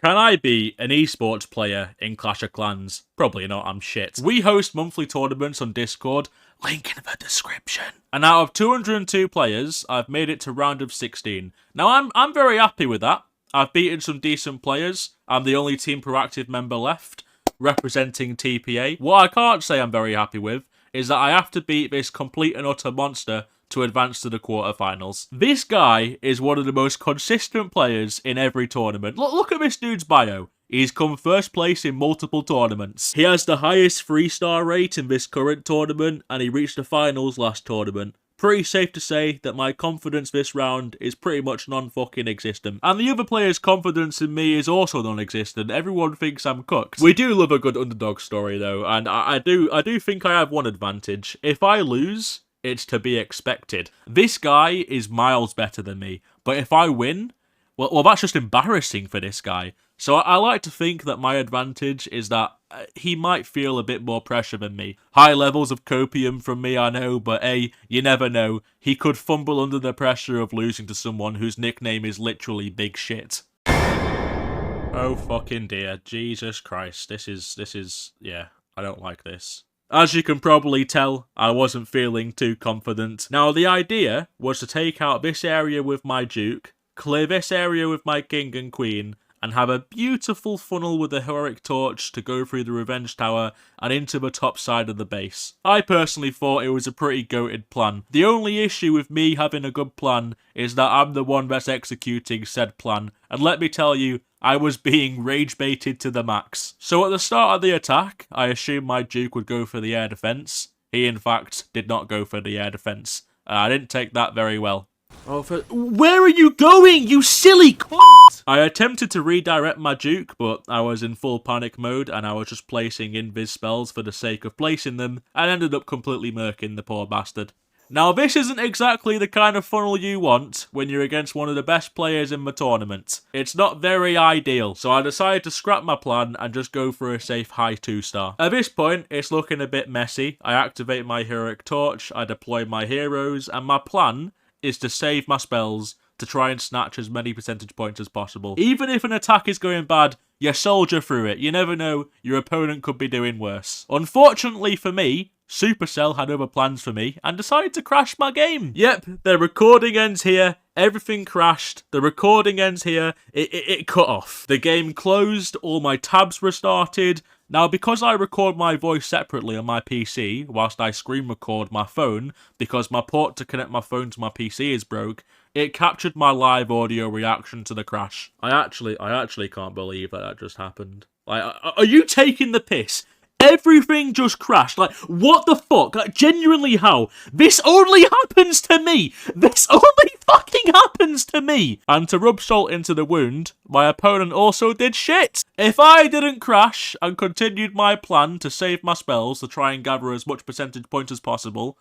Can I be an esports player in Clash of Clans? Probably not, I'm shit. We host monthly tournaments on Discord, link in the description. And out of 202 players, I've made it to round of 16. Now I'm very happy with that. I've beaten some decent players. I'm the only Team Proactive member left, representing TPA. What I can't say I'm very happy with is that I have to beat this complete and utter monster to advance to the quarterfinals. This guy is one of the most consistent players in every tournament. Look at this dude's bio. He's come first place in multiple tournaments. He has the highest 3-star rate in this current tournament, and he reached the finals last tournament. Pretty safe to say that my confidence this round is pretty much non-fucking existent. And the other players' confidence in me is also non-existent. Everyone thinks I'm cooked. We do love a good underdog story though, and I do think I have one advantage. If I lose, it's to be expected. This guy is miles better than me, but if I win, well that's just embarrassing for this guy. So I like to think that my advantage is that he might feel a bit more pressure than me. High levels of copium from me, I know, but hey, you never know. He could fumble under the pressure of losing to someone whose nickname is literally Big Shit. Oh fucking dear, Jesus Christ, this is, yeah, I don't like this. As you can probably tell, I wasn't feeling too confident. Now, the idea was to take out this area with my Duke, clear this area with my King and Queen, and have a beautiful funnel with a heroic torch to go through the Revenge Tower and into the top side of the base. I personally thought it was a pretty goated plan. The only issue with me having a good plan is that I'm the one that's executing said plan, and let me tell you, I was being rage baited to the max. So at the start of the attack, I assumed my Duke would go for the air defense. He in fact did not go for the air defense. I didn't take that very well. Where are you going, you silly cunt? I attempted to redirect my Duke, but I was in full panic mode and I was just placing invis spells for the sake of placing them and ended up completely murking the poor bastard. Now this isn't exactly the kind of funnel you want when you're against one of the best players in the tournament. It's not very ideal, so I decided to scrap my plan and just go for a safe high 2-star. At this point, it's looking a bit messy. I activate my heroic torch, I deploy my heroes, and my plan is to save my spells to try and snatch as many percentage points as possible. Even if an attack is going bad, you soldier through it. You never know, your opponent could be doing worse. Unfortunately for me, Supercell had other plans for me and decided to crash my game. Yep, the recording ends here. Everything crashed. The recording ends here. It cut off. The game closed. All my tabs restarted. Now, because I record my voice separately on my PC, whilst I screen record my phone, because my port to connect my phone to my PC is broke, it captured my live audio reaction to the crash. I actually can't believe that just happened. Like, are you taking the piss? Everything just crashed. Like, what the fuck? Like, genuinely how? This only happens to me! This only fucking happens to me! And to rub salt into the wound, my opponent also did shit! If I didn't crash and continued my plan to save my spells to try and gather as much percentage points as possible,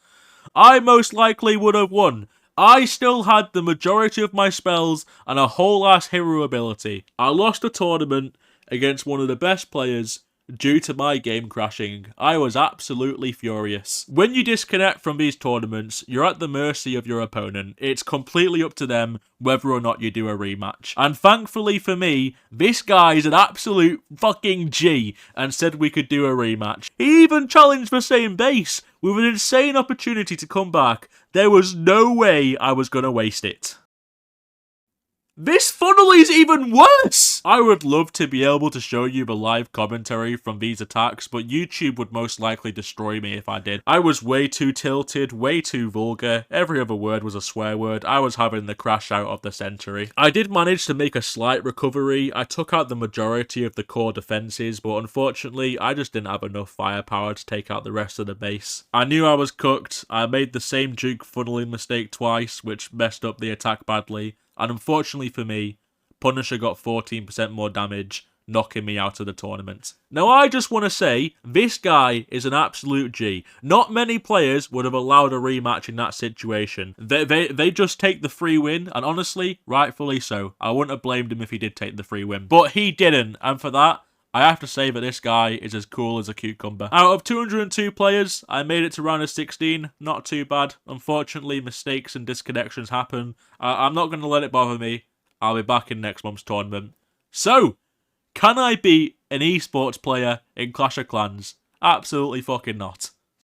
I most likely would have won. I still had the majority of my spells and a whole ass hero ability. I lost the tournament against one of the best players due to my game crashing. I was absolutely furious. When you disconnect from these tournaments, you're at the mercy of your opponent. It's completely up to them whether or not you do a rematch. And thankfully for me, this guy's an absolute fucking G and said we could do a rematch. He even challenged the same base with an insane opportunity to come back. There was no way I was gonna waste it. This funnel is even worse! I would love to be able to show you the live commentary from these attacks, but YouTube would most likely destroy me if I did. I was way too tilted, way too vulgar. Every other word was a swear word. I was having the crash out of the century. I did manage to make a slight recovery. I took out the majority of the core defenses, but unfortunately, I just didn't have enough firepower to take out the rest of the base. I knew I was cooked. I made the same Duke funneling mistake twice, which messed up the attack badly. And unfortunately for me, Punisher got 14% more damage, knocking me out of the tournament. Now I just want to say, this guy is an absolute G. Not many players would have allowed a rematch in that situation. They just take the free win, and honestly, rightfully so. I wouldn't have blamed him if he did take the free win. But he didn't, and for that, I have to say that this guy is as cool as a cucumber. Out of 202 players, I made it to round of 16. Not too bad. Unfortunately, mistakes and disconnections happen. I'm not going to let it bother me. I'll be back in next month's tournament. So, Can I beat an esports player in Clash of Clans? Absolutely fucking not.